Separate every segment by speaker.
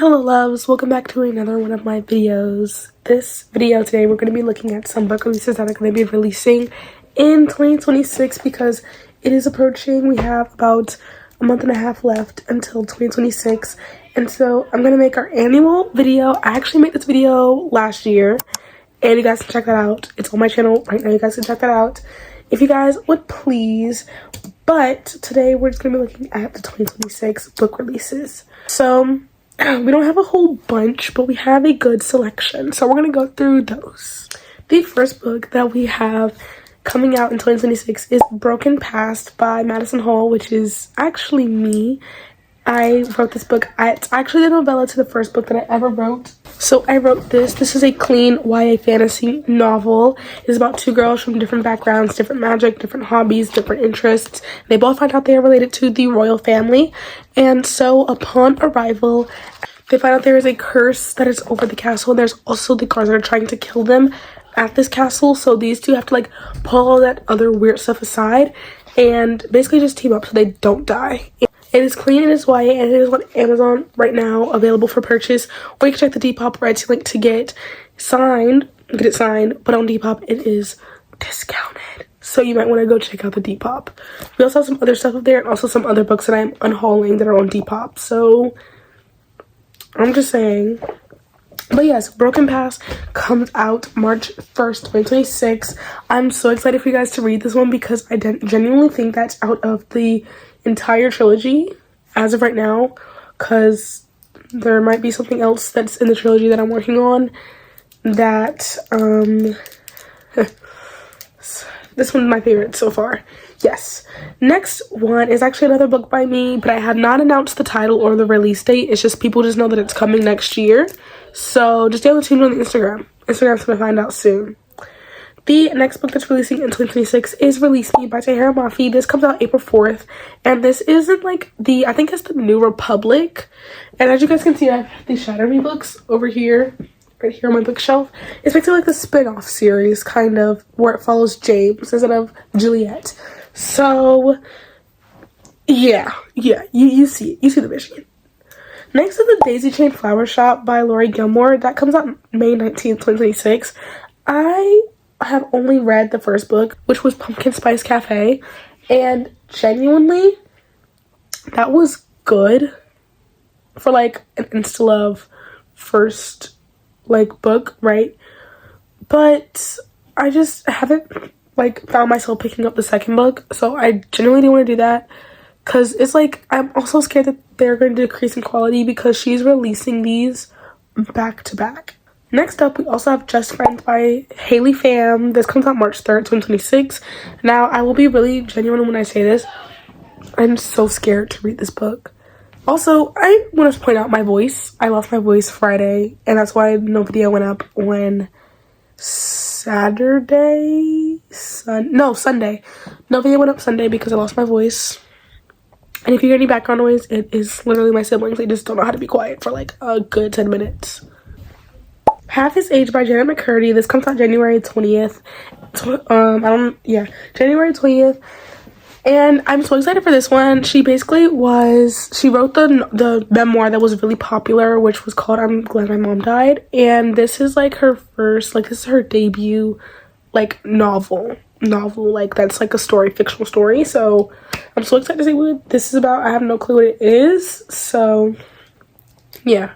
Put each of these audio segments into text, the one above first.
Speaker 1: Hello loves, welcome back to another one of my videos. This video today we're going to be looking at some book releases that are going to be releasing in 2026 because it is approaching. We have about a month and a half left until 2026, and so I'm going to make our annual video. I actually made this video last year and you guys can check that out. It's on my channel right now. You guys can check that out if you guys would please. But today we're just going to be looking at the 2026 book releases. So we don't have a whole bunch, but we have a good selection. So we're going to go through those. The first book that we have coming out in 2026 is Broken Past by Madison Hall, which is actually me. I wrote this book. It's actually the novella to the first book that I ever wrote. So I wrote this. This is a clean YA fantasy novel. It's about two girls from different backgrounds, different magic, different hobbies, different interests. They both find out they are related to the royal family. And so upon arrival, they find out there is a curse that is over the castle. There's also the guards that are trying to kill them at this castle. So these two have to like pull all that other weird stuff aside and basically just team up so they don't die. It is clean, it is YA, and it is on Amazon right now, available for purchase. Or you can check the Depop Etsy link to get it signed, but on Depop it is discounted. So you might want to go check out the Depop. We also have some other stuff up there and also some other books that I'm unhauling that are on Depop. So I'm just saying. But yes, Broken Past comes out March 1st, 2026. I'm so excited for you guys to read this one because I genuinely think that's out of the entire trilogy as of right now, because there might be something else that's in the trilogy that I'm working on that this one's my favorite so far. Yes. Next one is actually another book by me, but I have not announced the title or the release date. It's just people just know that it's coming next year. So just stay tuned on the Instagram. Instagram's gonna find out soon. The next book that's releasing in 2026 is Release Me by 𝘰𝘱𝘯𝘯. This comes out April 4th. And this isn't like I think it's the New Republic. And as you guys can see, I have these Shatter Me books over here, right here on my bookshelf. It's basically like the spin-off series, kind of, where it follows James instead of Juliet. So, yeah, you see the vision. Next is The Daisy Chain Flower Shop by Laurie Gilmore. That comes out May 19th, 2026. I have only read the first book, which was Pumpkin Spice Cafe, and genuinely, that was good for like an insta-love first like book, right? But I just haven't like found myself picking up the second book, so I genuinely didn't want to do that because it's like I'm also scared that they're going to decrease in quality because she's releasing these back to back. Next up, we also have Just Friends by Haley Pham. This comes out March 3rd, 2026. Now, I will be really genuine when I say this. I'm so scared to read this book. Also, I want to point out my voice. I lost my voice Friday, and that's why no video went up on Sunday. No video went up Sunday because I lost my voice. And if you hear any background noise, it is literally my siblings. They just don't know how to be quiet for like a good 10 minutes. Half His Age by Janet McCurdy. This comes out January 20th. January 20th. And I'm so excited for this one. She wrote the memoir that was really popular, which was called I'm Glad My Mom Died. And this is like her first, like this is her debut like novel, like that's like a fictional story. So I'm so excited to see what this is about. I have no clue what it is. So yeah.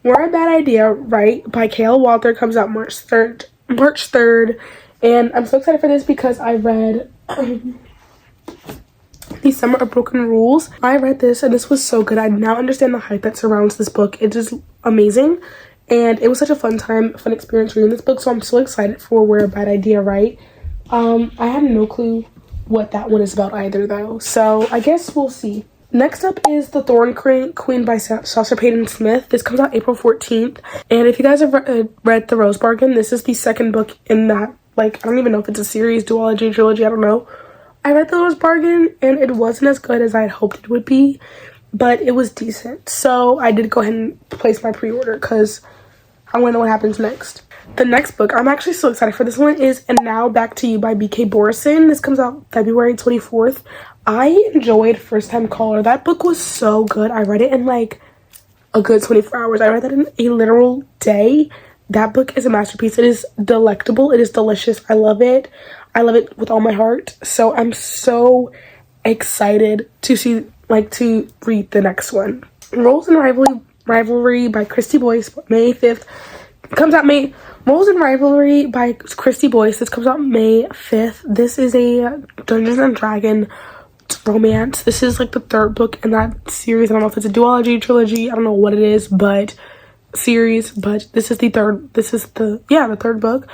Speaker 1: We're a Bad Idea, Right? by Kale Walter comes out March 3rd. And I'm so excited for this because I read The Summer of Broken Rules. I read this and this was so good. I now understand the hype that surrounds this book. It is amazing. And it was such a fun experience reading this book. So I'm so excited for We're a Bad Idea, Right? I have no clue what that one is about either though. So I guess we'll see. Next up is The Thorn Queen by Sasha Payton Smith. This comes out April 14th. And if you guys have read The Rose Bargain, this is the second book in that, like, I don't even know if it's a series, duology, trilogy, I don't know. I read The Rose Bargain, and it wasn't as good as I had hoped it would be, but it was decent. So I did go ahead and place my pre-order because I want to know what happens next. The next book, I'm actually so excited for this one, is And Now Back to You by B.K. Borison. This comes out February 24th. I enjoyed First Time Caller. That book was so good. I read it in like a good 24 hours. I read that in a literal day. That book is a masterpiece. It is delectable. It is delicious. I love it. I love it with all my heart. So I'm so excited to see, like, to read the next one. Roles and Rivalry by Christy Boyce, May 5th. Comes out May. Roles and Rivalry by Christy Boyce. This comes out May 5th. This is a Dungeons and Dragon romance. This is like the third book in that series. I don't know if it's a duology, trilogy. I don't know what it is, but series. But this is the third. This is the third book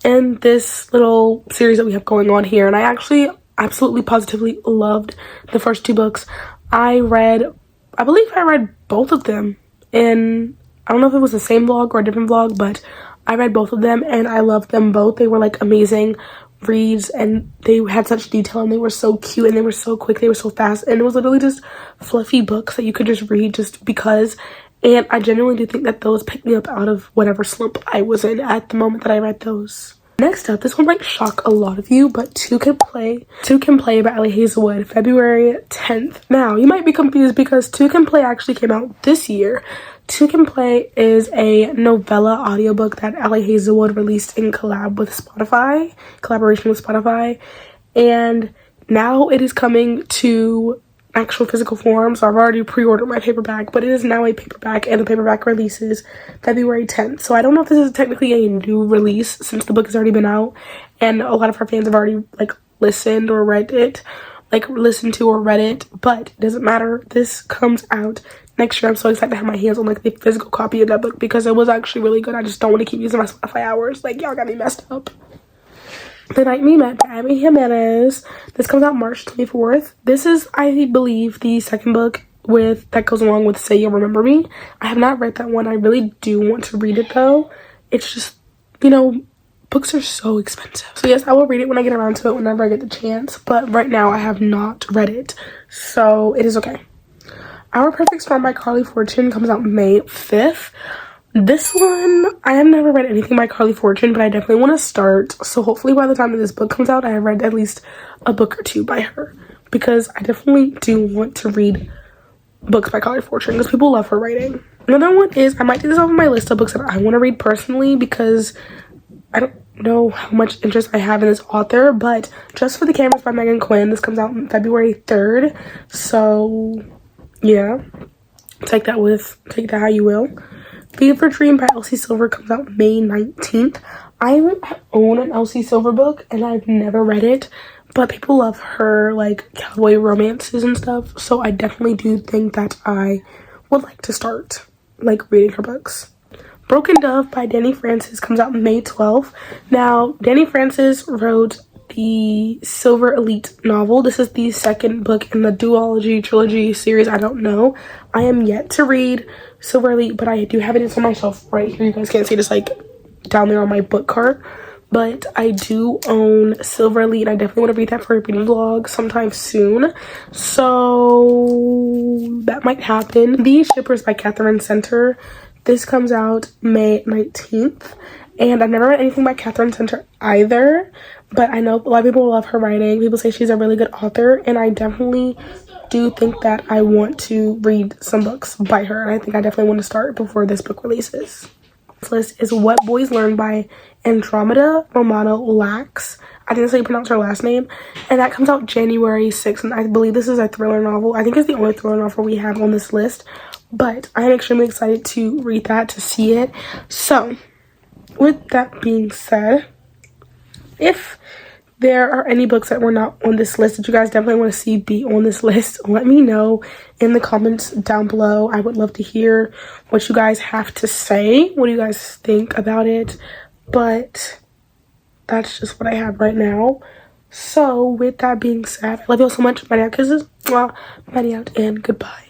Speaker 1: in this little series that we have going on here. And I actually absolutely positively loved the first two books. I believe I read both of them in, I don't know if it was the same vlog or a different vlog, but I read both of them and I loved them both. They were like amazing reads and they had such detail and they were so cute and they were so quick, they were so fast, and it was literally just fluffy books that you could just read just because. And I genuinely do think that those picked me up out of whatever slump I was in at the moment that I read those. Next up, this one might shock a lot of you, but Two Can Play by 𝘰𝘱𝘦𝘯, February 10th. Now, you might be confused because Two Can Play actually came out this year. Two Can Play is a novella audiobook that 𝘰𝘱𝘦𝘯 released in collaboration with Spotify, and now it is coming to actual physical form. So I've already pre-ordered my paperback, but it is now a paperback and the paperback releases February 10th. So I don't know if this is technically a new release since the book has already been out and a lot of our fans have already like listened to or read it, but it doesn't matter. This comes out next year. I'm so excited to have my hands on like the physical copy of that book because it was actually really good. I just don't want to keep using my Spotify hours. Like, y'all got me messed up. The Night We Met by Abby Jimenez. This comes out March 24th. This is, I believe, the second book that goes along with Say You'll Remember Me. I have not read that one. I really do want to read it though. It's just, books are so expensive. So yes, I will read it when I get around to it, whenever I get the chance. But right now I have not read it. So it is okay. Our Perfect Storm by Carly Fortune comes out May 5th. This one, I have never read anything by Carly Fortune, but I definitely want to start. So hopefully by the time that this book comes out, I have read at least a book or two by her. Because I definitely do want to read books by Carly Fortune because people love her writing. Another one is, I might take this off of my list of books that I want to read personally because I don't know how much interest I have in this author, but Just for the Cameras by Megan Quinn. This comes out on February 3rd. So yeah, take that how you will. Fever Dream by Elsie Silver comes out May 19th. I own an Elsie Silver book and I've never read it, but people love her like cowboy romances and stuff, so I definitely do think that I would like to start like reading her books. Broken Dove by Danny Francis comes out May 12th. Now, Danny Francis wrote the Silver Elite novel. This is the second book in the duology trilogy series. I don't know. I am yet to read Silver Elite, but I do have it. It's on my shelf right here. You guys can't see it. It's like down there on my book cart. But I do own Silver Elite. I definitely want to read that for a reading vlog sometime soon. So that might happen. The Shippers by Catherine Center. This comes out May 19th. And I've never read anything by Catherine Center either. But I know a lot of people love her writing. People say she's a really good author. And I definitely do think that I want to read some books by her. And I think I definitely want to start before this book releases. This list is What Boys Learn by Andromeda Romano Lax. I think that's how you pronounce her last name. And that comes out January 6th. And I believe this is a thriller novel. I think it's the only thriller novel we have on this list. But I am extremely excited to read that, to see it. So, with that being said, if there are any books that were not on this list that you guys definitely want to see be on this list, let me know in the comments down below. I would love to hear what you guys have to say. What do you guys think about it? But that's just what I have right now. So with that being said, I love you all so much. Money out kisses. Money out and goodbye.